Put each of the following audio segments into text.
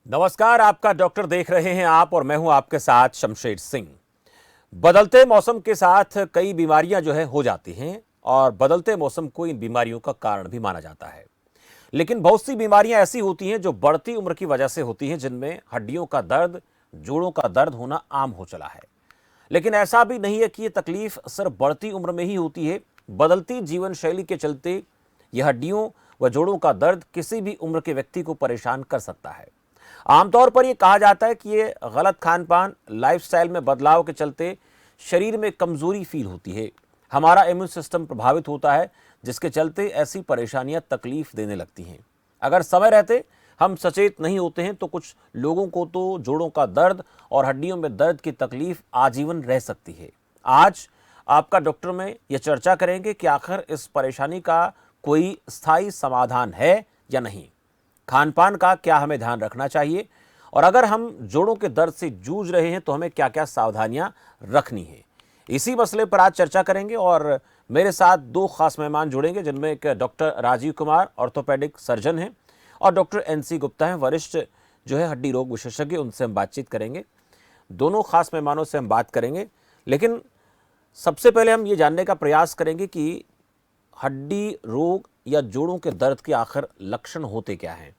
नमस्कार, आपका डॉक्टर देख रहे हैं आप और मैं हूं आपके साथ शमशेर सिंह। बदलते मौसम के साथ कई बीमारियां जो है हो जाती हैं और बदलते मौसम को इन बीमारियों का कारण भी माना जाता है। लेकिन बहुत सी बीमारियां ऐसी होती हैं जो बढ़ती उम्र की वजह से होती हैं, जिनमें हड्डियों का दर्द, जोड़ों का दर्द होना आम हो चला है। लेकिन ऐसा भी नहीं है कि ये तकलीफ सिर्फ बढ़ती उम्र में ही होती है। बदलती जीवन शैली के चलते यह हड्डियों व जोड़ों का दर्द किसी भी उम्र के व्यक्ति को परेशान कर सकता है। आमतौर पर यह कहा जाता है कि ये गलत खान पान, लाइफस्टाइल में बदलाव के चलते शरीर में कमजोरी फील होती है, हमारा इम्यून सिस्टम प्रभावित होता है, जिसके चलते ऐसी परेशानियां तकलीफ देने लगती हैं। अगर समय रहते हम सचेत नहीं होते हैं तो कुछ लोगों को तो जोड़ों का दर्द और हड्डियों में दर्द की तकलीफ आजीवन रह सकती है। आज आपका डॉक्टर में यह चर्चा करेंगे कि आखिर इस परेशानी का कोई स्थायी समाधान है या नहीं, खान पान का क्या हमें ध्यान रखना चाहिए, और अगर हम जोड़ों के दर्द से जूझ रहे हैं तो हमें क्या क्या सावधानियां रखनी है। इसी मसले पर आज चर्चा करेंगे और मेरे साथ दो खास मेहमान जुड़ेंगे, जिनमें एक doctor Rajiv Kumar orthopaedic surgeon हैं और डॉक्टर NC गुप्ता हैं, वरिष्ठ जो है हड्डी रोग विशेषज्ञ। उनसे हम बातचीत करेंगे। दोनों खास मेहमानों से हम बात करेंगे, लेकिन सबसे पहले हम ये जानने का प्रयास करेंगे कि हड्डी रोग या जोड़ों के दर्द के आखिर लक्षण होते क्या हैं।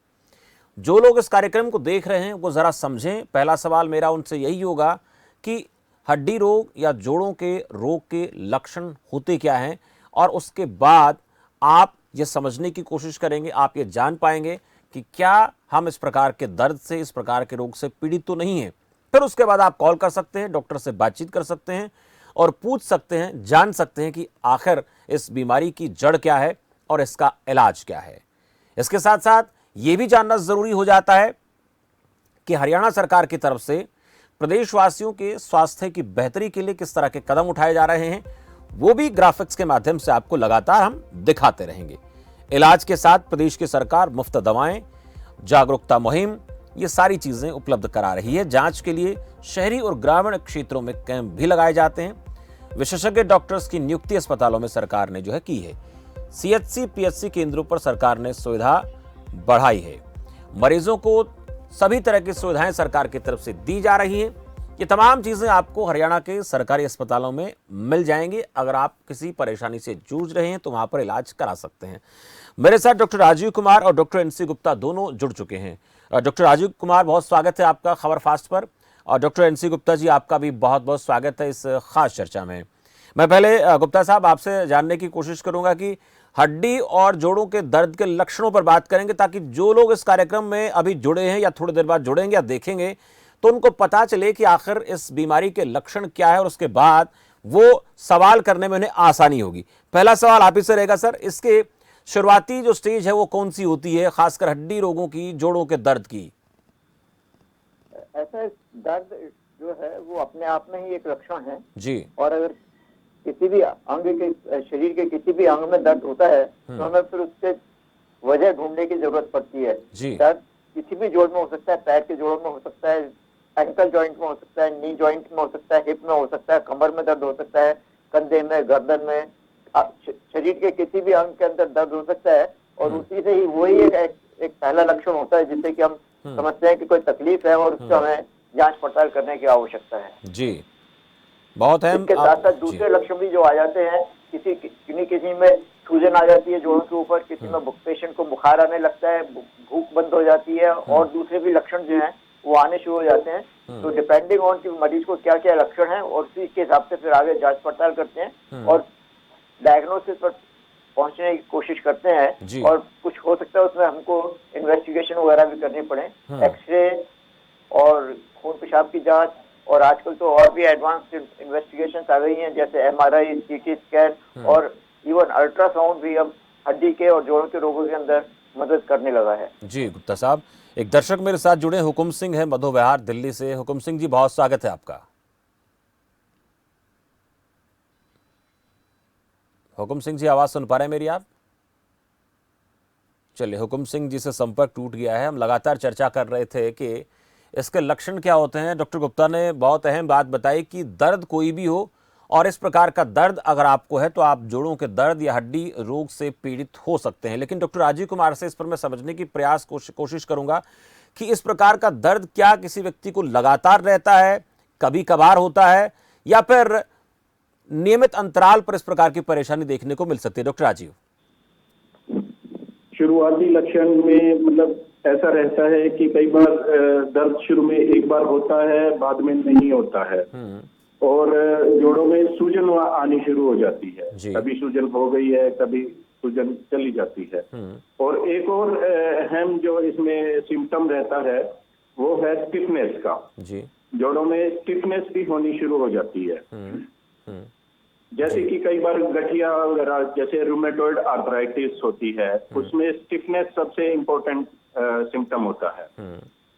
जो लोग इस कार्यक्रम को देख रहे हैं वो ज़रा समझें। पहला सवाल मेरा उनसे यही होगा कि हड्डी रोग या जोड़ों के रोग के लक्षण होते क्या हैं, और उसके बाद आप ये समझने की कोशिश करेंगे, आप ये जान पाएंगे कि क्या हम इस प्रकार के दर्द से, इस प्रकार के रोग से पीड़ित तो नहीं हैं। फिर उसके बाद आप कॉल कर सकते हैं, डॉक्टर से बातचीत कर सकते हैं और पूछ सकते हैं, जान सकते हैं कि आखिर इस बीमारी की जड़ क्या है और इसका इलाज क्या है। इसके साथ साथ ये भी जानना जरूरी हो जाता है कि हरियाणा सरकार की तरफ से प्रदेशवासियों के स्वास्थ्य की बेहतरी के लिए किस तरह के कदम उठाए जा रहे हैं, वो भी ग्राफिक्स के माध्यम से आपको लगातार हम दिखाते रहेंगे। इलाज के साथ प्रदेश की सरकार मुफ्त दवाएं, जागरूकता मुहिम, ये सारी चीजें उपलब्ध करा रही है। जांच के लिए शहरी और ग्रामीण क्षेत्रों में कैंप भी लगाए जाते हैं। विशेषज्ञ डॉक्टर्स की नियुक्ति अस्पतालों में सरकार ने जो है की है। CHC PHC केंद्रों पर सरकार ने सुविधा बढ़ाई है। मरीजों को सभी तरह की सुविधाएं सरकार की तरफ से दी जा रही हैं। ये तमाम चीजें आपको हरियाणा के सरकारी अस्पतालों में मिल जाएंगी। अगर आप किसी परेशानी से जूझ रहे हैं तो वहां पर इलाज करा सकते हैं। मेरे साथ डॉक्टर राजीव कुमार और डॉक्टर NC गुप्ता दोनों जुड़ चुके हैं। डॉक्टर राजीव कुमार, बहुत स्वागत है आपका खबर फास्ट पर, और डॉक्टर NC गुप्ता जी, आपका भी बहुत बहुत स्वागत है इस खास चर्चा में। मैं पहले गुप्ता साहब आपसे जानने की कोशिश करूंगा कि हड्डी और जोड़ों के दर्द के लक्षणों पर बात करेंगे, ताकि जो लोग इस कार्यक्रम में अभी जुड़े हैं या थोड़ी देर बाद जुड़ेंगे या देखेंगे तो उनको पता चले कि आखिर इस बीमारी के लक्षण क्या है, और उसके बाद वो सवाल करने में उन्हें आसानी होगी। पहला सवाल आप ही से रहेगा सर, इसके शुरुआती जो स्टेज है वो कौन सी होती है, खासकर हड्डी रोगों की, जोड़ों के दर्द की? ऐसा दर्द जो है वो अपने आप में ही एक लक्षण है जी। और अगर किसी भी अंग के, शरीर के किसी भी अंग में दर्द होता है तो हमें फिर उससे वजह ढूंढने की जरूरत पड़ती है। दर्द किसी भी जोड़ में हो सकता है, पैर के जोड़ों में हो सकता है, एंकल जॉइंट में हो सकता है, नी जॉइंट में हो सकता है, हिप में हो सकता है, कमर में दर्द हो सकता है, कंधे में, गर्दन में, शरीर के किसी भी अंग के अंदर दर्द हो सकता है। और उसी से ही वही एक पहला लक्षण होता है जिससे कि हम समझते हैं कि कोई तकलीफ है और उससे हमें जांच पड़ताल करने की आवश्यकता है। जी, बहुत है। इसके साथ साथ दूसरे लक्षण भी जो आ जाते हैं, किसी में सूजन आ जाती है जोड़ों के ऊपर, किसी में पेशेंट को बुखार आने लगता है, भूख बंद हो जाती है, और दूसरे भी लक्षण जो हैं वो आने शुरू हो जाते हैं। तो डिपेंडिंग ऑन कि मरीज को क्या क्या लक्षण है और उसी के हिसाब से फिर आगे जांच पड़ताल करते हैं और डायग्नोसिस पर पहुंचने की कोशिश करते हैं। और कुछ हो सकता है उसमें हमको इन्वेस्टिगेशन वगैरह भी करनी पड़े, एक्सरे और खून पेशाब की जांच, और आजकल तो और भी एडवांस इन्वेस्टिगेशन आ गई हैं, जैसे MRI, CT स्कैन और इवन अल्ट्रासाउंड भी अब हड्डी के और जोड़ों के रोगों के अंदर मदद करने लगा है। जी गुप्ता साहब, एक दर्शक मेरे साथ जुड़े, हुकुम सिंह है मधु विहार दिल्ली से। हुकुम सिंह जी, बहुत स्वागत है आपका। हुकुम सिंह जी, आवाज सुन पा रहे हैं मेरी आप? चलिए, हुकुम सिंह जी से संपर्क टूट गया है। हम लगातार चर्चा कर रहे थे कि इसके लक्षण क्या होते हैं। डॉक्टर गुप्ता ने बहुत अहम बात बताई कि दर्द कोई भी हो, और इस प्रकार का दर्द अगर आपको है तो आप जोड़ों के दर्द या हड्डी रोग से पीड़ित हो सकते हैं। लेकिन डॉक्टर राजीव कुमार से इस पर मैं समझने की कोशिश करूंगा कि इस प्रकार का दर्द क्या किसी व्यक्ति को लगातार रहता है, कभी कभार होता है, या फिर नियमित अंतराल पर इस प्रकार की परेशानी देखने को मिल सकती है? डॉक्टर राजीव, शुरुआती लक्षण में मतलब ऐसा रहता है कि कई बार दर्द शुरू में एक बार होता है, बाद में नहीं होता है, और जोड़ों में सूजन आनी शुरू हो जाती है। कभी सूजन हो गई है, कभी सूजन चली जाती है। और एक और अहम जो इसमें सिम्टम रहता है वो है स्टिफनेस का। जोड़ों में स्टिफनेस भी होनी शुरू हो जाती है। जैसे कि कई बार गठिया वगैरह, जैसे रूमेटॉइड आर्थराइटिस होती है, उसमें स्टिफनेस सबसे इम्पोर्टेंट सिम्टम होता है।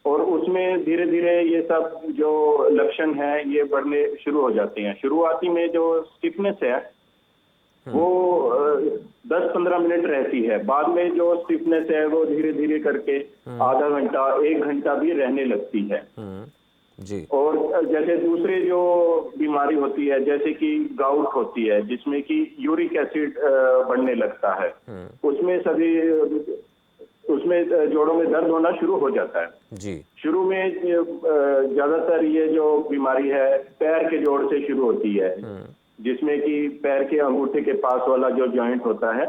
और उसमें धीरे धीरे ये सब जो लक्षण है ये बढ़ने शुरू हो जाते हैं। शुरुआती में जो स्टिफनेस है वो 10-15 मिनट रहती है। बाद में जो स्टिफनेस है वो धीरे धीरे करके आधा घंटा, 1 घंटा भी रहने लगती है। जी। और जैसे दूसरे जो बीमारी होती है, जैसे कि गाउट होती है, जिसमें कि यूरिक एसिड बढ़ने लगता है, उसमें जोड़ों में दर्द होना शुरू हो जाता है। जी। शुरू में ज्यादातर ये जो बीमारी है पैर के जोड़ से शुरू होती है, जिसमें कि पैर के अंगूठे के पास वाला जो जॉइंट होता है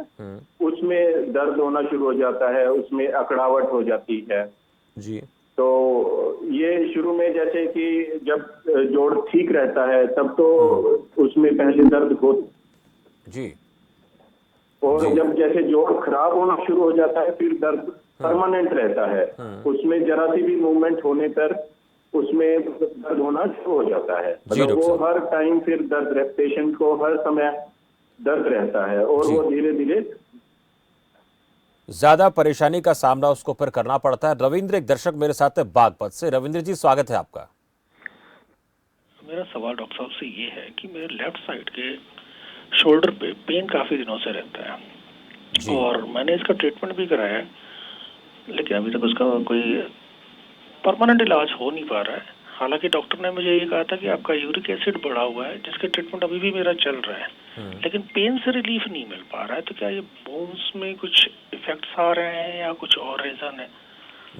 उसमें दर्द होना शुरू हो जाता है, उसमें अकड़ावट हो जाती है। जी। तो ये शुरू में जैसे कि जब जोड़ ठीक रहता है तब तो उसमें पहले दर्द हो जी, और जब जैसे जोड़ खराब होना शुरू हो जाता है फिर दर्द परमानेंट रहता है। उसमें जरा सी भी मूवमेंट होने पर उसमें दर्द होना शुरू हो जाता है। मतलब वो हर टाइम फिर दर्द, पेशेंट को हर समय दर्द रहता है और वो धीरे धीरे ज्यादा परेशानी का सामना उसको फिर करना पड़ता है। रविंद्र एक दर्शक मेरे साथ है बागपत से। रविंद्र जी, स्वागत है आपका। मेरा सवाल डॉक्टर साहब से ये है कि मेरे लेफ्ट साइड के शोल्डर पे पेन काफी दिनों से रहता है और मैंने इसका ट्रीटमेंट भी कराया है, लेकिन अभी तक उसका कोई परमानेंट इलाज हो नहीं पा रहा है। हालांकि डॉक्टर ने मुझे ये कहा था कि आपका यूरिक एसिड बढ़ा हुआ है, जिसके ट्रीटमेंट अभी भी मेरा चल रहा है, लेकिन पेन से रिलीफ नहीं मिल पा रहा है। तो क्या ये बोन्स में कुछ इफेक्ट्स आ रहे हैं या कुछ और रीजन है?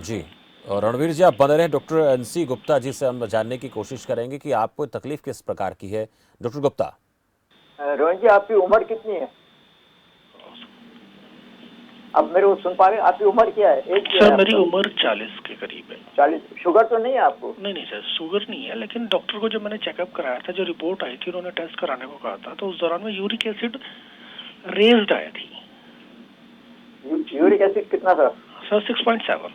जी, और रणवीर जी आप बने रहे। डॉक्टर एनसी गुप्ता जी से हम जानने की कोशिश करेंगे कि आपको तकलीफ किस प्रकार की है। डॉक्टर गुप्ता। रोहन जी, आपकी उम्र कितनी है? अब मेरे को सुन पा रहे हैं? आपकी उम्र क्या है? एज क्या सर है? मेरी उम्र 40 के करीब है। 40। शुगर तो नहीं है आपको? नहीं सर, शुगर नहीं है, लेकिन डॉक्टर को जब मैंने चेकअप कराया था, जो रिपोर्ट आई थी, उन्होंने टेस्ट कराने को कहा था, तो उस दौरान में यूरिक एसिड रेज्ड आई थी। यूरिक एसिड कितना था सर? 6.7।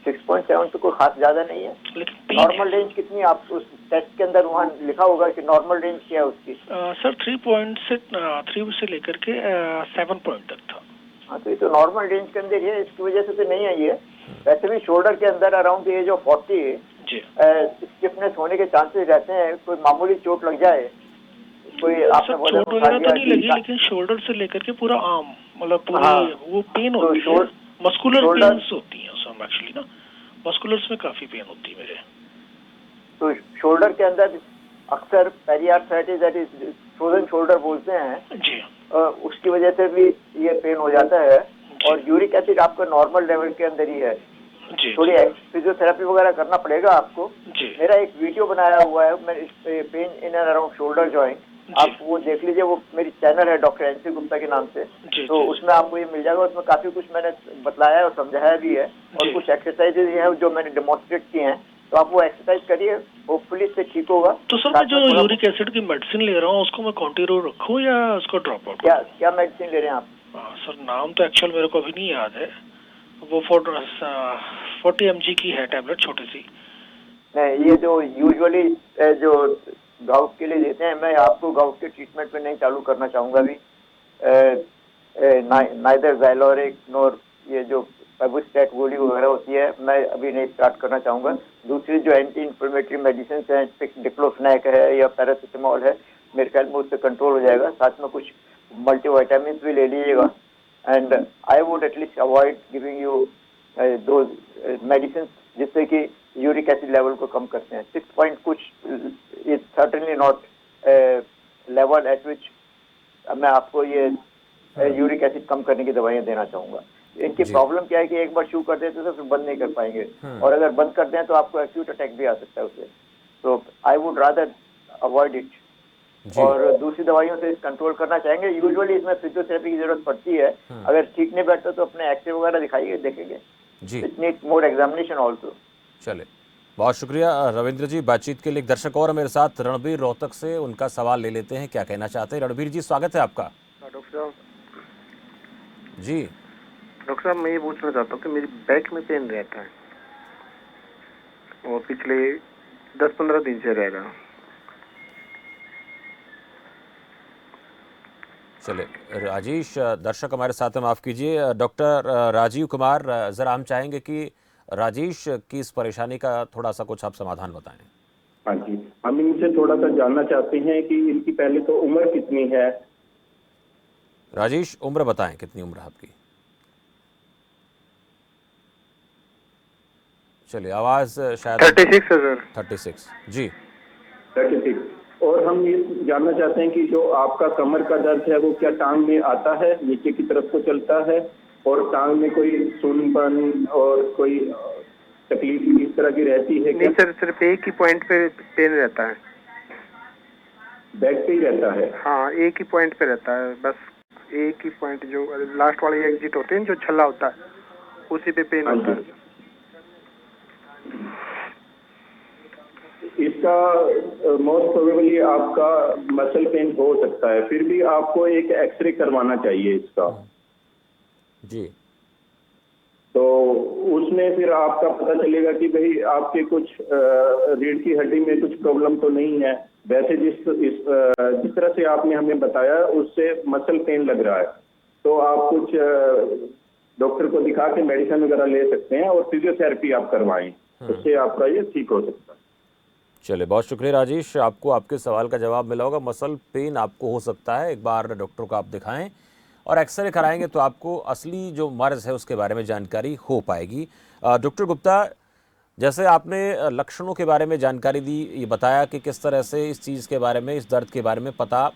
6.7 तो कोई खास ज्यादा नहीं है। लेकिन नॉर्मल रेंज कितनी है? आप उस टेस्ट के अंदर वहाँ लिखा होगा कि नॉर्मल रेंज क्या है उसकी? सर 3 से लेकर के 7 पॉइंट तक था। हाँ, तो ये तो नॉर्मल रेंज के अंदर है, इसकी वजह से तो नहीं है ये। वैसे भी शोल्डर के अंदर अराउंड एज ऑफ 40 स्टिफनेस होने के चांसेस रहते हैं। कोई मामूली चोट लग जाए, कोई आपने बोला चोट वगैरह तो नहीं लगी, लेकिन शोल्डर से लेकर के पूरा आर्म मतलब पूरी वो पेन होती है, मस्कुलर पेन्स होती है उसमें एक्चुअली ना, मस्कुलर्स में काफी पेन होती है मेरे। तो शोल्डर के अंदर अक्सर पेरियार्थराइटिस, दैट इज फ्रोजन शोल्डर बोलते हैं जी, उसकी वजह से भी ये पेन हो जाता है। और यूरिक एसिड आपका नॉर्मल लेवल के अंदर ही है। थोड़ी फिजियोथेरेपी वगैरह करना पड़ेगा आपको। मेरा एक वीडियो बनाया हुआ है, मैं pain in and around shoulder joint, आप वो देख लीजिए। वो मेरी चैनल है डॉक्टर एनसी गुप्ता के नाम से, तो उसमें आपको ये मिल जाएगा। उसमें काफी कुछ मैंने बताया और समझाया भी है, और कुछ एक्सरसाइजेज हैं जो मैंने डेमोन्स्ट्रेट किए हैं, तो आप वो एक्सरसाइज करिए, होपफुली इससे ठीक होगा। तो सर मैं जो यूरिक एसिड की मेडिसिन ले रहा हूँ उसको मैं कंटिन्यू रखूँ या उसको ड्रॉप आउट? क्या मेडिसिन ले रहे हैं आप? सर नाम तो एक्चुअल मेरे को अभी नहीं याद है। वो 40 mg की है टैबलेट, छोटी सी। नहीं, ये जो यूजुअली जो गाउट के लिए देते हैं, मैं आपको गाउट के ट्रीटमेंट पे नहीं चालू करना चाहूँगा अभी। नाइदर ज़ाइलोरिक नोर ये जो फेबुस्टैट गोली वगैरह होती है, मैं अभी नहीं स्टार्ट करना चाहूँगा। दूसरी जो एंटी इन्फ्लेमेटरी मेडिसिन हैं, डिक्लोफेनाक है या पैरासिटामोल है, मेरे ख्याल में उससे कंट्रोल हो जाएगा। साथ में कुछ मल्टीविटामिन भी ले लीजिएगा। And I would at least avoid giving you दो मेडिसिन जिससे कि यूरिक एसिड लेवल को कम करते हैं। 6 पॉइंट कुछ is certainly not level eight विच मैं आपको ये यूरिक एसिड कम करने की दवाइयाँ देना चाहूँगा। इनकी जी। प्रॉब्लम क्या है कि एक बार शुरू कर देते तो फिर बंद नहीं कर पाएंगे, और अगर बंद कर दें तो आपको एक्यूट अटैक भी आ सकता है उससे। तो I would rather avoid it. जी। और दूसरी दवाइयों से कंट्रोल करना चाहेंगे। यूजुअली इसमें फिजियोथेरेपी की जरूरत पड़ती है। अगर ठीक नहीं बैठता तो अपने एक्सरे वगैरह दिखाइए, देखेंगे। जी it need more examination also. चले, बहुत शुक्रिया रविंद्र जी बातचीत के लिए। एक दर्शक और मेरे साथ रणबीर रोहतक से, उनका सवाल ले लेते हैं, क्या कहना चाहते हैं। रणबीर जी स्वागत है आपका। डॉक्टर साहब, जी डॉक्टर साहब मैं ये पूछना चाहता हूँ कि मेरी बैक में पेन रहता है और पिछले 10-15 दिन से रह रहा। चले, राजेश दर्शक हमारे साथ हैं, माफ कीजिए। डॉक्टर राजीव कुमार, जरा हम चाहेंगे कि राजेश की इस परेशानी का थोड़ा सा कुछ आप समाधान बताएं। हाँ जी, हम इनसे थोड़ा सा जानना चाहते हैं कि इनकी पहले तो उम्र कितनी है। राजेश उम्र बताएं, कितनी उम्र है आपकी। चलिए, आवाज शायद 36 है सर। 36 जी। 36। और हम ये जानना चाहते हैं कि जो आपका कमर का दर्द है वो क्या टांग में आता है, नीचे की तरफ को चलता है, और टांग में कोई सूनपन और कोई तकलीफ इस तरह की रहती है क्या? नहीं सर, सिर्फ एक ही पॉइंट पे पेन रहता है। बैक पे ही रहता है? हाँ, एक ही पॉइंट पे रहता है, बस एक ही पॉइंट, जो लास्ट वाले एग्जिट होते हैं, जो छल्ला होता है, उसी पे पेन हाँ होता है। जी। इसका मोस्ट प्रोबेबली आपका मसल पेन हो सकता है, फिर भी आपको एक एक्सरे करवाना चाहिए इसका। जी। तो उसमें फिर आपका पता चलेगा कि भाई आपके कुछ रीढ़ की हड्डी में कुछ प्रॉब्लम तो नहीं है। वैसे जिस तरह से आपने हमें बताया उससे मसल पेन लग रहा है, तो आप कुछ डॉक्टर को दिखा के मेडिसिन वगैरह ले सकते हैं और फिजियोथेरेपी आप करवाएं, उससे आपका ये ठीक हो सकता है। चलिए, बहुत शुक्रिया राजेश, आपको आपके सवाल का जवाब मिला होगा। मसल पेन आपको हो सकता है, एक बार डॉक्टर को आप दिखाएं और एक्सरे कराएंगे तो आपको असली जो मर्ज है उसके बारे में जानकारी हो पाएगी। डॉक्टर गुप्ता, जैसे आपने लक्षणों के बारे में जानकारी दी, ये बताया कि किस तरह से इस चीज़ के बारे में, इस दर्द के बारे में पता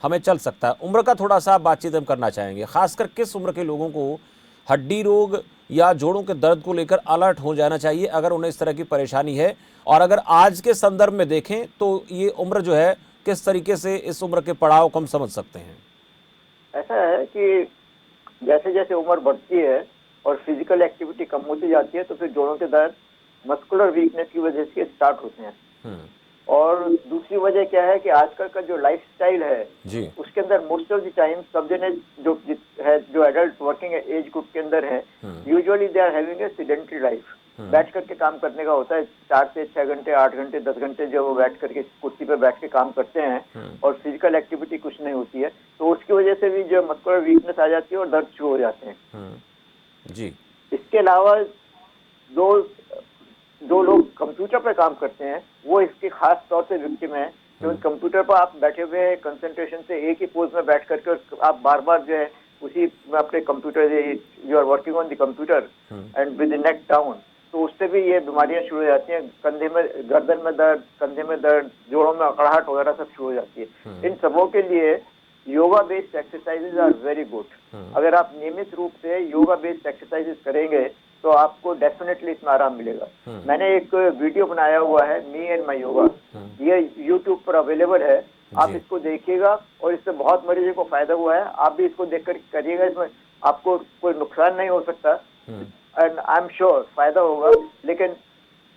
हमें चल सकता है। उम्र का थोड़ा सा बातचीत हम करना चाहेंगे, खासकर किस उम्र के लोगों को हड्डी रोग या जोड़ों के दर्द को लेकर अलर्ट हो जाना चाहिए अगर उन्हें इस तरह की परेशानी है, और अगर आज के संदर्भ में देखें तो ये उम्र जो है किस तरीके से इस उम्र के पड़ाव को हम समझ सकते हैं। ऐसा है कि जैसे जैसे उम्र बढ़ती है और फिजिकल एक्टिविटी कम होती जाती है तो फिर जोड़ों के दर्द मस्कुलर वीकनेस की वजह से स्टार्ट होते हैं। और दूसरी वजह क्या है कि आजकल का जो लाइफस्टाइल है जी। उसके अंदर मोस्ट ऑफ द टाइम सब जने जो एडल्ट वर्किंग एज ग्रुप के अंदर है, usually they are having a sedentary life. बैठ करके काम करने का होता है, 4 से 6 घंटे, 8 घंटे, 10 घंटे जो वो बैठ करके कुर्सी पे बैठ के काम करते हैं और फिजिकल एक्टिविटी कुछ नहीं होती है, तो उसकी वजह से भी जो मस्कुलर वीकनेस आ जाती है और दर्द शुरू हो जाते हैं। जी। इसके अलावा जो लोग कंप्यूटर पर काम करते हैं वो इसके खास तौर से विक्टिम है, क्योंकि कंप्यूटर पर आप बैठे हुए हैं कंसंट्रेशन से एक ही पोज में बैठ करके और आप बार बार जो है उसी में अपने computer, you are working on the computer and with the neck down, तो उससे भी ये बीमारियां शुरू हो जाती हैं। कंधे में, गर्दन में दर्द, कंधे में दर्द, जोड़ों में अकड़ाहट वगैरह सब शुरू हो जाती है। इन सबों के लिए yoga based exercises are very good. अगर आप नियमित रूप से योगा बेस्ड एक्सरसाइजेज करेंगे तो आपको डेफिनेटली इसमें आराम मिलेगा। मैंने एक वीडियो बनाया हुआ है, मी एंड माई योगा, ये यूट्यूब पर अवेलेबल है, आप इसको देखिएगा और इससे बहुत मरीजों को फायदा हुआ है। आप भी इसको देखकर करिएगा, इसमें आपको कोई नुकसान नहीं हो सकता एंड आई एम श्योर फायदा होगा। लेकिन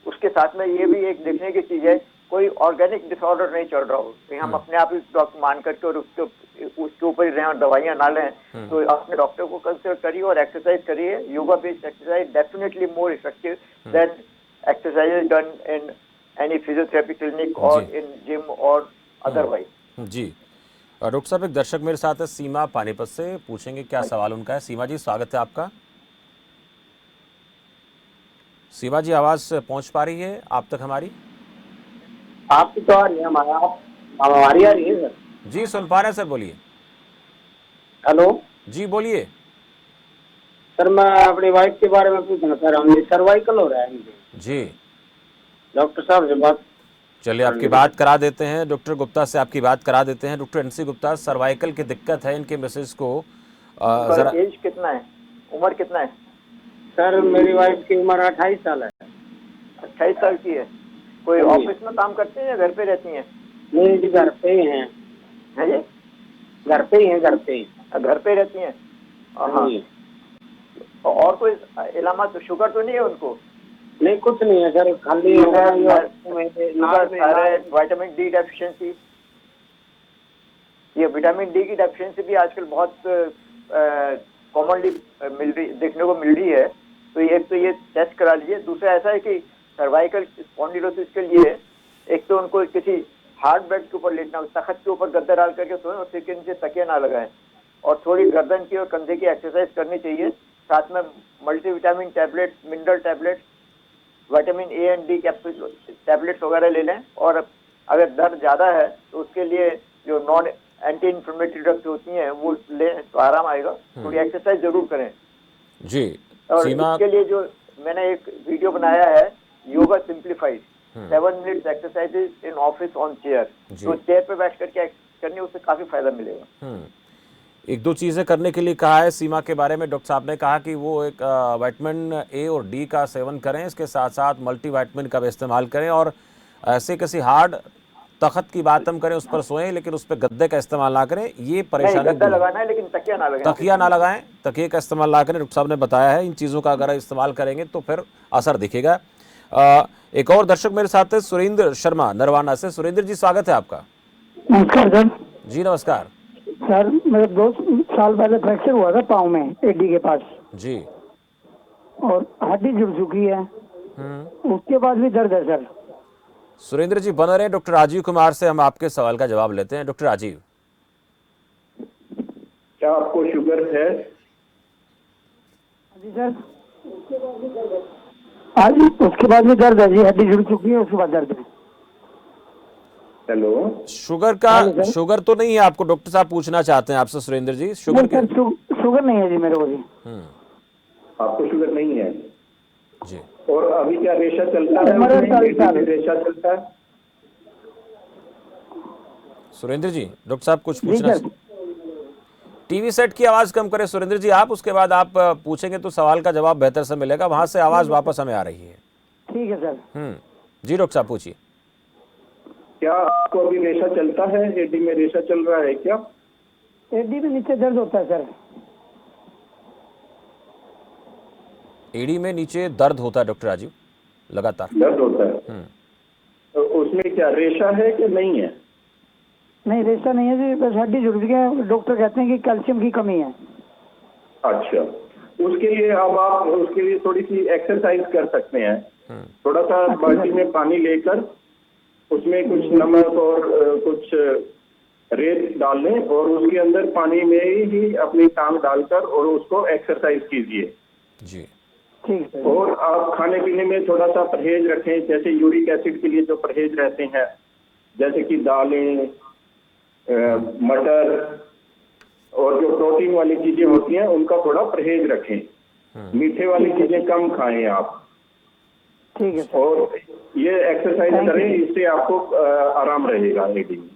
उसके साथ में ये भी एक देखने की चीज है, कोई ऑर्गेनिक डिसऑर्डर नहीं चल रहा हो कि हम अपने आप ही डॉक्टर मान करके और उसके ऊपर ही रहें और दवाइयां ना लें, तो अपने डॉक्टर को कंसल्ट करिए और एक्सरसाइज करिए। Yoga based exercise definitely more effective than exercise done in any physiotherapy clinic और इन जिम और अदरवाइज। जी। डॉक्टर साहब, एक दर्शक मेरे साथ है सीमा पानीपत से, पूछेंगे क्या सवाल उनका है। सीमा जी स्वागत है आपका। सीमा जी, आवाज पहुंच पा रही है आप तक हमारी? आपकी तो आ रही है, हमारी आ रही है सर। जी सुन पा रहे हैं सर, बोलिए। हेलो जी बोलिए। सर, मैं अपनी वाइफ के बारे में पूछना चाह रहा हूँ, सर्वाइकल हो रहा है मुझे। जी। डॉक्टर साहब से बात, चलिए आपकी बात करा देते हैं, डॉक्टर गुप्ता से आपकी बात करा देते हैं। डॉक्टर एनसी गुप्ता, सर्वाइकल की दिक्कत है इनके मिसेज को, जरा एज कितना है? उम्र कितना है? सर मेरी वाइफ की उम्र 28 साल है। 28 साल की है। कोई जी। ऑफिस में काम करते हैं या घर पे रहती हैं? नहीं जी, घर पे ही हैं। है जी? घर पे ही हैं, घर पे ही। घर पे रहती हैं। हाँ। जी। और कोई इलामा शुगर तो नहीं है उनको? नहीं कुछ नहीं है सर, खाली विटामिन डी डेफिशिएंसी। ये विटामिन डी की डेफिशिएंसी भी आजकल बहुत कॉमनली देखने को मिल रही है। तो एक तो ये टेस्ट करा लीजिए। दूसरा ऐसा है कि सर्वाइकल स्पॉन्डिलोसिस के लिए एक तो उनको किसी हार्ड बेड के ऊपर लेटना, तख्त के ऊपर गद्दा डाल करके सोएं और सिर के नीचे तकिया ना लगाएं, और थोड़ी गर्दन की और कंधे की एक्सरसाइज करनी चाहिए। साथ में multivitamin tablet, mineral tablet, vitamin A and D capsule tablets वगैरह ले लें। और अगर दर्द ज़्यादा है तो उसके लिए जो नॉन एंटी इन्फ्लेमेटरी ड्रग्स होती हैं वो लें तो आराम आएगा। थोड़ी एक्सरसाइज जरूर करें। जी और सीमा, इसके लिए जो मैंने एक वीडियो बनाया है, yoga simplified 7 minutes exercises in office on chair, तो चेयर पे बैठ करके करनी, उससे काफी फायदा मिलेगा। एक दो चीज़ें करने के लिए कहा है सीमा के बारे में। डॉक्टर साहब ने कहा कि वो एक विटामिन ए और डी का सेवन करें, इसके साथ साथ मल्टीविटामिन का भी इस्तेमाल करें, और ऐसे किसी हार्ड तख्त की बात हम करें उस पर सोएं, लेकिन उस पर गद्दे का इस्तेमाल ना करें। ये नहीं, परेशानी गद्दा लगाना है लेकिन तकिया ना लगाएं। तकिया ना लगाएं, तकिए का इस्तेमाल ना करें। डॉक्टर साहब ने बताया है इन चीज़ों का अगर इस्तेमाल करेंगे तो फिर असर दिखेगा। एक और दर्शक मेरे साथ है, सुरेंद्र शर्मा नरवाना से। सुरेंद्र जी, स्वागत है आपका। नमस्कार सर। जी नमस्कार सर मेरे 2 साल पहले फ्रैक्चर हुआ था पाँव में, एडी के पास, जी। और हड्डी जुड़ चुकी है। उसके बाद भी दर्द है सर। सुरेंद्र जी बने रहे, डॉक्टर राजीव कुमार से हम आपके सवाल का जवाब लेते हैं। डॉक्टर राजीव, क्या आपको शुगर है? जी सर, आज उसके बाद भी दर्द है जी, हड्डी जुड़ चुकी है, उसके बाद दर्द है। हेलो, शुगर तो नहीं है आपको? डॉक्टर साहब पूछना चाहते हैं आपसे सुरेंद्र जी, शुगर नहीं सर, शुगर नहीं है जी मेरे को जी। आपको शुगर नहीं है जी। और अभी क्या रेशा चलता है? रेशा चलता है सुरेंद्र जी, डॉक्टर साहब कुछ पूछना। टीवी सेट की आवाज कम करें सुरेंद्र जी आप, उसके बाद आप पूछेंगे तो सवाल का जवाब बेहतर से मिलेगा। वहां से आवाज वापस हमें आ रही है। ठीक है सर। जी डॉक्टर साहब पूछिए। क्या आपको अभी रेशा चलता है? एडी में रेशा चल रहा है क्या? एडी में नीचे दर्द होता है सर। एडी में नीचे दर्द होता है डॉक्टर राजीव, लगातार दर्द होता है। तो उसमें क्या रेशा है कि नहीं है? नहीं, रेशा नहीं है जी, बस हड्डी जुड़ गई है। डॉक्टर कहते हैं कि कैल्शियम की कमी है। अच्छा, उसके लिए अब आप उसके लिए थोड़ी सी एक्सरसाइज कर सकते हैं। थोड़ा सा बाल्टी में पानी लेकर उसमें कुछ नमक और कुछ रेत डाल लें और उसके अंदर पानी में ही अपनी टांग डालकर और उसको एक्सरसाइज कीजिए जी। ठीक है। और आप खाने पीने में थोड़ा सा परहेज रखें, जैसे यूरिक एसिड के लिए जो परहेज रहते हैं, जैसे कि दालें, मटर और जो प्रोटीन वाली चीजें होती हैं उनका थोड़ा परहेज रखें। मीठे वाली चीजें कम खाएं आप। ठीक है सर। और ये एक्सरसाइज करें, इससे आपको आराम रहेगा एडी में।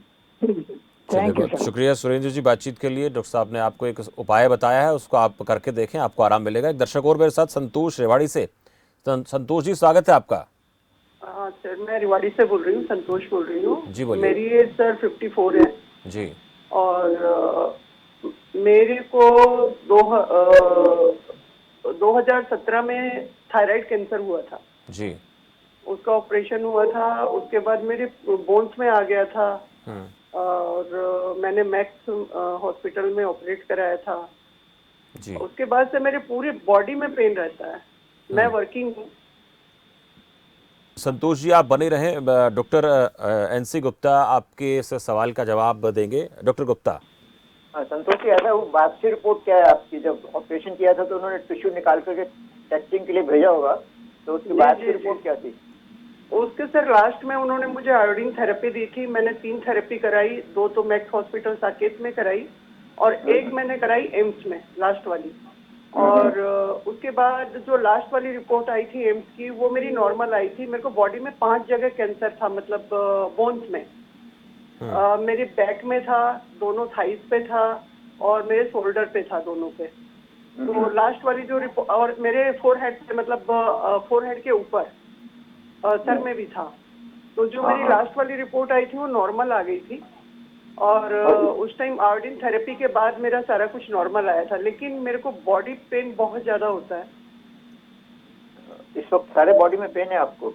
चलिए, बहुत शुक्रिया सुरेंद्र जी बातचीत के लिए। डॉक्टर साहब ने आपको एक उपाय बताया है, उसको आप करके देखें, आपको आराम मिलेगा। एक दर्शक और मेरे साथ, संतोष रेवाड़ी से। संतोष जी स्वागत है आपका। हाँ सर, मैं रेवाड़ी से बोल रही हूँ, संतोष बोल रही हूँ जी। बोलिए। मेरी एज सर 54 है जी। और मेरे को 2017 में थायराइड कैंसर हुआ था जी। उसका ऑपरेशन हुआ था। उसके बाद मेरे बोन्स में आ गया था और मैंने मैक्स हॉस्पिटल में ऑपरेट कराया था जी। उसके बाद से मेरे पूरे बॉडी में पेन रहता है। मैं वर्किंग हूँ। संतोष जी आप बने रहें, डॉक्टर एनसी गुप्ता आपके इस सवाल का जवाब देंगे। डॉक्टर गुप्ता। संतोष जी, ऐसा वो बायोप्सी रिपोर्ट क्या है आपकी? जब ऑपरेशन किया था तो उन्होंने टिश्यू निकाल करके टेस्टिंग के लिए भेजा होगा, तो उसकी बायोप्सी रिपोर्ट क्या थी? उसके सर लास्ट में उन्होंने मुझे आयोडीन थेरेपी दी थी। मैंने 3 थेरेपी कराई, 2 तो मैक्स हॉस्पिटल साकेत में कराई और 1 मैंने कराई एम्स में, लास्ट वाली। और उसके बाद जो लास्ट वाली रिपोर्ट आई थी एम्स की, वो मेरी नॉर्मल आई थी। मेरे को बॉडी में 5 जगह कैंसर था, मतलब बोन्स में। मेरे बैक में था, दोनों थाइस पे था और मेरे शोल्डर पे था, दोनों पे। तो लास्ट वाली जो रिपोर्ट, और मेरे फोरहेड से मतलब फोरहेड के ऊपर सर में भी था, तो जो मेरी लास्ट वाली रिपोर्ट आई थी वो नॉर्मल आ गई थी। और उस टाइम आयोडीन थेरेपी के बाद मेरा सारा कुछ नॉर्मल आया था, लेकिन मेरे को बॉडी पेन बहुत ज्यादा होता है। इस वक्त सारे बॉडी में पेन है आपको?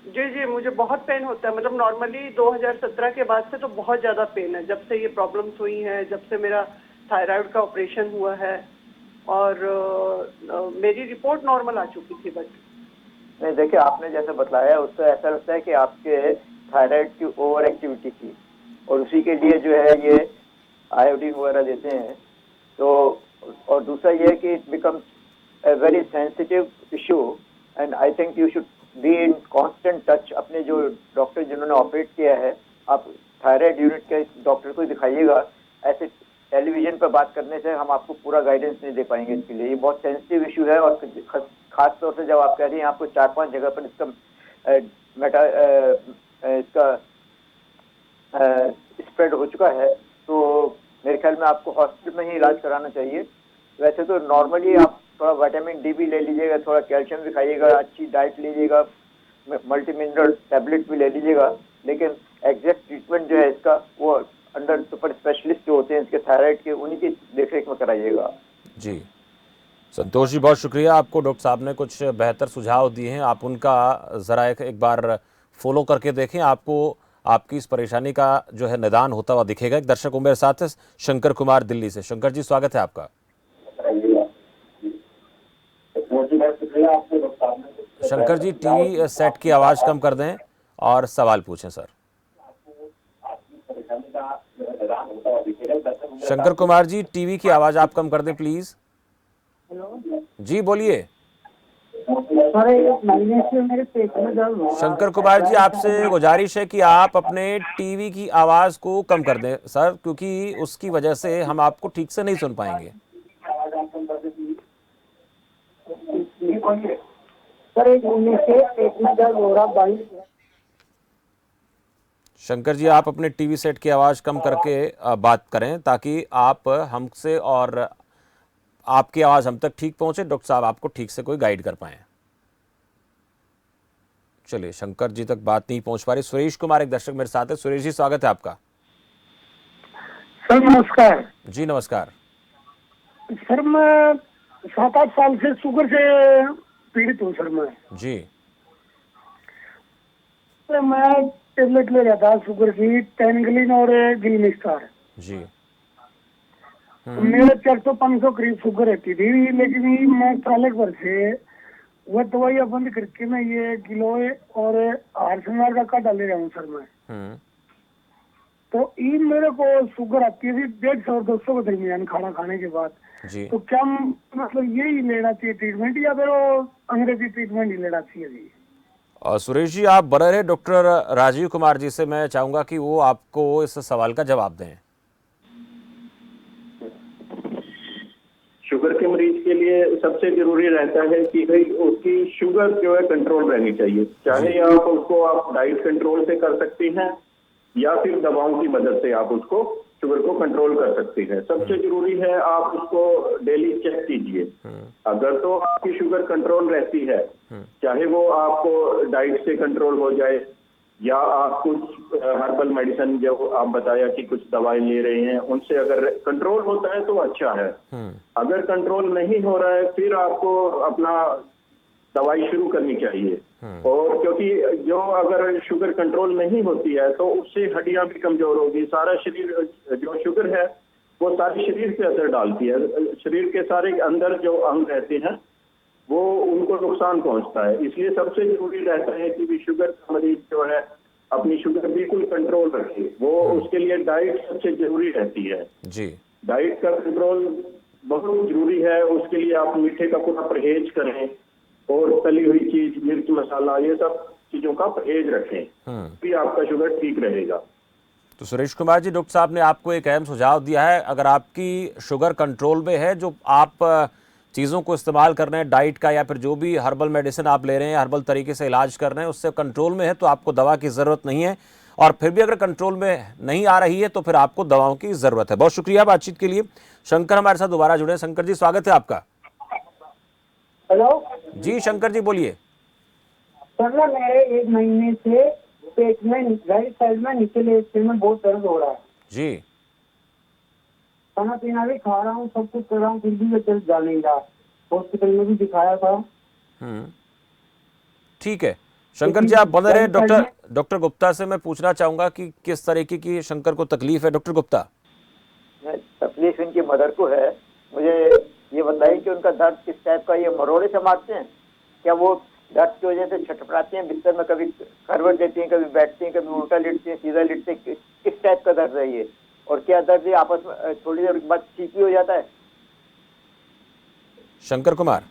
जी जी, मुझे बहुत पेन होता है, मतलब नॉर्मली 2017 के बाद से तो बहुत ज्यादा पेन है, जब से ये प्रॉब्लम्स हुई हैं, जब से मेरा थायराइड का ऑपरेशन हुआ है। और मेरी रिपोर्ट नॉर्मल आ चुकी थी, बट नहीं, देखिए आपने जैसे बताया उससे ऐसा लगता है कि आपके थायराइड की ओवर एक्टिविटी थी और उसी के लिए जो है ये आयोडीन वगैरह देते हैं। तो और दूसरा ये कि it becomes a very sensitive issue and I think you should be in constant touch. अपने जो डॉक्टर जिन्होंने ऑपरेट किया है, आप थायराइड यूनिट के डॉक्टर को दिखाइएगा। ऐसे टेलीविजन पर बात करने से हम आपको पूरा गाइडेंस नहीं दे पाएंगे इसके लिए। ये बहुत सेंसिटिव इशू है और खास तौर से जब आप कह रही हैं आपको 4-5 जगह पर इसका स्प्रेड हो चुका है, तो मेरे ख्याल में आपको हॉस्पिटल में ही इलाज कराना चाहिए। वैसे तो नॉर्मली आप थोड़ा विटामिन डी भी ले लीजिएगा, थोड़ा कैल्शियम भी खाइएगा, अच्छी डाइट लीजिएगा, मल्टी मिनरल टैबलेट भी ले लीजिएगा, लेकिन एग्जैक्ट ट्रीटमेंट जो है इसका वो अंडर सुपर स्पेशलिस्ट जो होते हैं इसके थायराइड के, उन्हीं की देखरेख में कराइएगा। जी संतोष जी, बहुत शुक्रिया। आपको डॉक्टर साहब ने कुछ बेहतर सुझाव दिए हैं, आप उनका ज़रा एक बार फॉलो करके देखें, आपको आपकी इस परेशानी का जो है निदान होता हुआ दिखेगा। एक दर्शक मेरे साथ है, शंकर कुमार दिल्ली से। शंकर जी, स्वागत है आपका। शंकर जी, टीवी सेट की आवाज़ कम कर दें और सवाल पूछें सर। शंकर कुमार जी, टीवी की आवाज़ आप कम कर दें प्लीज़। जी बोलिए। शंकर कुमार जी, आपसे गुजारिश है कि आप अपने टीवी की आवाज़ को कम कर दें सर, क्योंकि उसकी वजह से हम आपको ठीक से नहीं सुन पाएंगे। शंकर जी, आप अपने टीवी सेट की आवाज़ कम करके बात करें ताकि आप हमसे और आपकी आवाज़ हम तक ठीक पहुंचे, डॉक्टर साहब आपको ठीक से कोई गाइड कर पाएँ। चलिए, शंकर जी तक बात नहीं पहुंच पा रही। सुरेश कुमार एक दर्शक मेरे साथ है। सुरेश जी, स्वागत है आपका। सर नमस्कार। जी नमस्कार। सर मैं 7-8 साल से शुगर से पीड़ित हूँ सर। मैं जी तो मैं टेबलेट ले रहा था शुगर की, टेनग्लिन और गिलमिस्टार। जी मेरे 400-500 करीब शुगर रहती थी, लेकिन मैं साल भर से वह दवाइयाँ बंद करके मैं ये गिलोय और हार श्रृंगार का काढ़ा ले रहा हूँ सर मैं। तो ये मेरे को शुगर आती है 150 और 200 के दरमियान खाना खाने के बाद। जी तो क्या मतलब यही लेना चाहिए ट्रीटमेंट, या फिर वो अंग्रेजी ट्रीटमेंट ही लेना चाहिए जी? और सुरेश जी, आप बने रहे डॉक्टर राजीव कुमार जी से मैं चाहूँगा कि वो आपको इस सवाल का जवाब दें। शुगर के मरीज के लिए सबसे जरूरी रहता है कि भाई उसकी शुगर जो है कंट्रोल रहनी चाहिए। चाहे आप उसको आप डाइट कंट्रोल से कर सकती हैं या फिर दवाओं की मदद से आप उसको शुगर को कंट्रोल कर सकती हैं। सबसे जरूरी है आप उसको डेली चेक कीजिए। अगर तो आपकी शुगर कंट्रोल रहती है, चाहे वो आपको डाइट से कंट्रोल हो जाए या आप कुछ हर्बल मेडिसिन जो आप बताया कि कुछ दवाई ले रहे हैं उनसे अगर कंट्रोल होता है तो अच्छा है। अगर कंट्रोल नहीं हो रहा है फिर आपको अपना दवाई शुरू करनी चाहिए। और क्योंकि जो अगर शुगर कंट्रोल नहीं होती है तो उससे हड्डियां भी कमजोर होगी, सारा शरीर जो शुगर है वो सारे शरीर पे असर डालती है। शरीर के सारे अंदर जो अंग रहते हैं वो उनको नुकसान पहुंचता है। इसलिए सबसे जरूरी रहता है कि भी शुगर का मरीज जो है अपनी शुगर बिल्कुल कंट्रोल रखे। वो उसके लिए डाइट सबसे जरूरी रहती है। जी डाइट का कंट्रोल बहुत जरूरी है। उसके लिए आप मीठे का पूरा परहेज करें और तली हुई चीज, मिर्च मसाला, ये सब चीजों का परहेज रखें, भी आपका शुगर ठीक रहेगा। तो सुरेश कुमार जी, डॉक्टर साहब ने आपको एक अहम सुझाव दिया है। अगर आपकी शुगर कंट्रोल में है, जो आप चीज़ों को इस्तेमाल कर रहे हैं डाइट का या फिर जो भी हर्बल मेडिसिन आप ले रहे हैं, हर्बल तरीके से इलाज कर रहे हैं, उससे कंट्रोल में है तो आपको दवा की ज़रूरत नहीं है। और फिर भी अगर कंट्रोल में नहीं आ रही है तो फिर आपको दवाओं की ज़रूरत है। बहुत शुक्रिया बातचीत के लिए। शंकर हमारे साथ दोबारा जुड़े। शंकर जी, स्वागत है आपका। हेलो जी शंकर जी बोलिए। सर ना मेरे 1 महीने से पेट में राइट साइड में निचले हिस्से में बहुत दर्द हो रहा है। जी खाना पीना भी खा रहा हूँ, सब कुछ कर रहा हूँ, फिर भी मैं दर्द जा नहीं रहा। हॉस्पिटल में भी दिखाया था। ठीक है शंकर जी, आप बने रहे। डॉक्टर गुप्ता से मैं पूछना चाहूंगा कि किस तरीके की शंकर को तकलीफ है। डॉक्टर गुप्ता, तकलीफ इनकी मदर को है। मुझे ये बताइए कि उनका दर्द किस टाइप का, ये मरोड़े से मारते हैं क्या? वो दर्द की वजह से छटपटाती हैं बिस्तर में, कभी करवट देती हैं, कभी बैठती हैं, कभी उल्टा लेटती हैं, सीधा लेटते हैं, किस टाइप का दर्द है ये? और क्या दर्द ये आपस में थोड़ी देर के बाद ठीक भी हो जाता है? शंकर कुमार।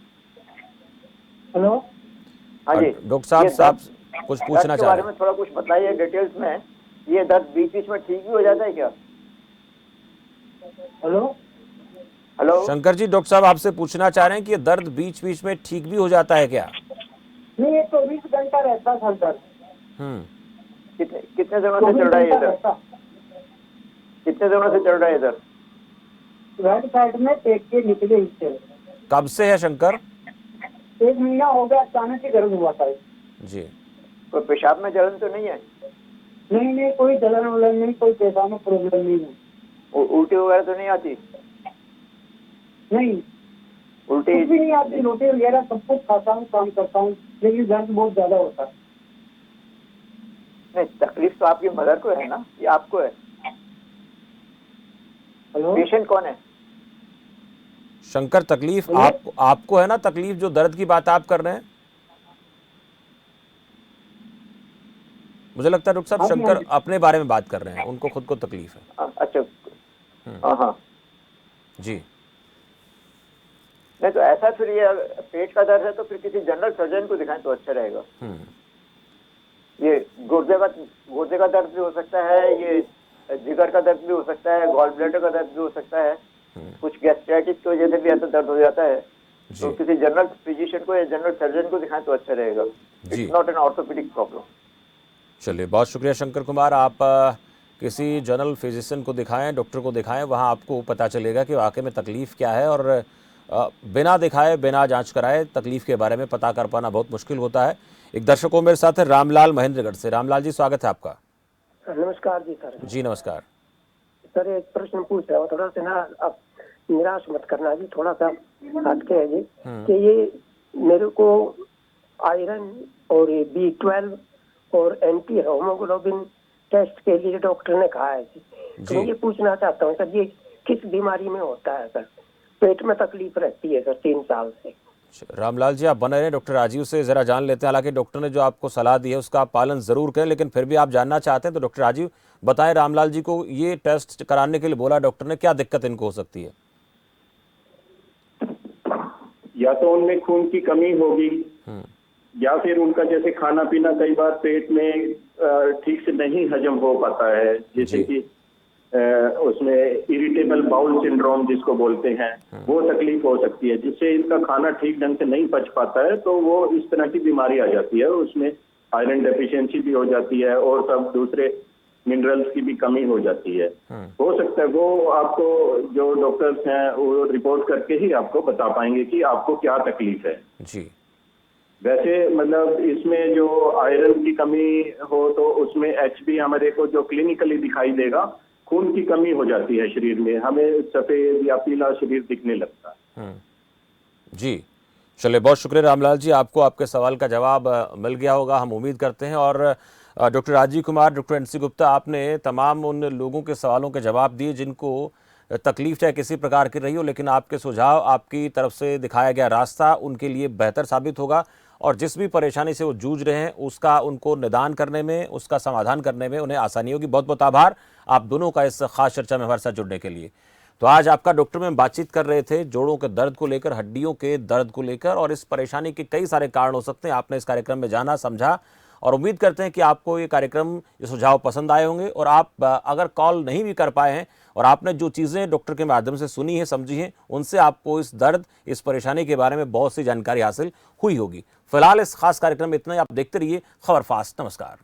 हेलो हाँ जी डॉक्टर साहब, ये साहब दर्द कुछ पूछना के चाह बारे रहे में थोड़ा कुछ बताइए डिटेल्स में। ये दर्द बीच बीच में ठीक भी हो जाता है क्या? हेलो हेलो हैं। शंकर जी, डॉक्टर साहब आपसे पूछना चाह रहे हैं कि ये दर्द बीच बीच में ठीक भी हो जाता है क्या? नहीं, ये 24 घंटा रहता था दर्द। कितने कितने दिनों से चल रहा है ये दर्द? कितने दिनों से चल रहा है इधर? राइट साइड में पेट के निचले हिस्से। कब से है शंकर? 1 महीना हो गया, अचानक से दर्द हुआ था जी। कोई पेशाब में जलन तो नहीं है? नहीं, कोई जलन वलन नहीं, कोई पेशाब में प्रॉब्लम नहीं है। उल्टी वगैरह तो नहीं आती? नहीं, उल्टी कुछ भी नहीं आती। रोटी वगैरह सब कुछ खाता हूँ, काम करता हूँ, लेकिन दर्द बहुत ज्यादा होता है। नहीं, तकलीफ तो आपकी मदर को है ना, ये आपको है? हेलो पेशेंट कौन है? शंकर, तकलीफ आपको है ना? तकलीफ जो दर्द की बात आप कर रहे हैं, मुझे लगता है डॉक्टर साहब शंकर अपने बारे में बात कर रहे हैं, उनको खुद को तकलीफ है। अच्छा हाँ जी। नहीं तो ऐसा, फिर ये पेट का दर्द है तो फिर किसी जनरल सर्जन को दिखाएं तो अच्छा रहेगा। ये गुर्दे का दर्द भी हो सकता है, ये जिगर का दर्द भी हो सकता है, गॉल ब्लैडर का दर्द भी हो सकता है, कुछ गैस्ट्राइटिस की वजह से भी ऐसा दर्द हो जाता है। तो किसी जनरल फिजिशियन को या जनरल सर्जन को दिखाएं तो अच्छा रहेगा। It's not an orthopaedic problem. चलिए, बहुत शुक्रिया शंकर कुमार। आप किसी जनरल फिजिशियन को दिखाएं, डॉक्टर को दिखाएं, वहां आपको पता चलेगा कि वाकई में तकलीफ क्या है। और बिना दिखाए, बिना जांच कराए तकलीफ के बारे में पता कर पाना बहुत मुश्किल होता है। एक दर्शक को मेरे साथ है रामलाल महेंद्रगढ़ से। रामलाल जी, स्वागत है आपका। नमस्कार जी सर। जी नमस्कार सर, एक प्रश्न पूछ रहा हूँ, थोड़ा सा ना आप निराश मत करना जी, थोड़ा सा हटके है जी। कि ये मेरे को आयरन और B12 और एंटी हीमोग्लोबिन टेस्ट के लिए डॉक्टर ने कहा है जी। तो मैं ये पूछना चाहता हूँ सर, ये किस बीमारी में होता है सर? पेट में तकलीफ रहती है सर 3 साल से। रामलाल जी, आप बने रहे, डॉक्टर राजीव से जरा जान लेते हैं। हालांकि डॉक्टर ने जो आपको सलाह दी है उसका आप पालन जरूर करें, लेकिन फिर भी आप जानना चाहते हैं तो डॉक्टर राजीव बताएं, रामलाल जी को ये टेस्ट कराने के लिए बोला डॉक्टर ने, क्या दिक्कत इनको हो सकती है? या तो उनमें खून की कमी होगी, या फिर उनका जैसे खाना पीना कई बार पेट में ठीक से नहीं हजम हो पाता है, जैसे कि उसमें इरिटेबल बाउल सिंड्रोम जिसको बोलते हैं, वो तकलीफ हो सकती है, जिससे इनका खाना ठीक ढंग से नहीं पच पाता है, तो वो इस तरह की बीमारी आ जाती है। उसमें आयरन डेफिशिएंसी भी हो जाती है और सब दूसरे मिनरल्स की भी कमी हो जाती है। हो सकता है वो आपको, जो डॉक्टर्स हैं वो रिपोर्ट करके ही आपको बता पाएंगे कि आपको क्या तकलीफ है जी। वैसे मतलब इसमें जो आयरन की कमी हो तो उसमें HB हमारे को जो क्लिनिकली दिखाई देगा, खून की कमी हो जाती है शरीर में, हमें सफेद या पीला शरीर दिखने लगता है। जी, चलिए, बहुत शुक्रिया रामलाल जी, आपको आपके सवाल का जवाब मिल गया होगा, हम उम्मीद करते हैं। और doctor Rajiv Kumar, doctor NC Gupta, आपने तमाम उन लोगों के सवालों के जवाब दिए जिनको तकलीफ चाहे किसी प्रकार की रही हो, लेकिन आपके सुझाव, आपकी तरफ से दिखाया गया रास्ता उनके लिए बेहतर साबित होगा। और जिस भी परेशानी से वो जूझ रहे हैं उसका उनको निदान करने में, उसका समाधान करने में उन्हें आसानी होगी। बहुत बहुत आभार आप दोनों का इस खास चर्चा में हमारे साथ जुड़ने के लिए। तो आज आपका डॉक्टर में बातचीत कर रहे थे जोड़ों के दर्द को लेकर, हड्डियों के दर्द को लेकर, और इस परेशानी के कई सारे कारण हो सकते हैं। आपने इस कार्यक्रम में जाना, समझा, और उम्मीद करते हैं कि आपको ये कार्यक्रम, ये सुझाव पसंद आए होंगे। और आप अगर कॉल नहीं भी कर पाए हैं और आपने जो चीज़ें डॉक्टर के माध्यम से सुनी है, समझी हैं, उनसे आपको इस दर्द, इस परेशानी के बारे में बहुत सी जानकारी हासिल हुई होगी। फिलहाल इस खास कार्यक्रम में इतना ही। आप देखते रहिए खबर फास्ट। नमस्कार।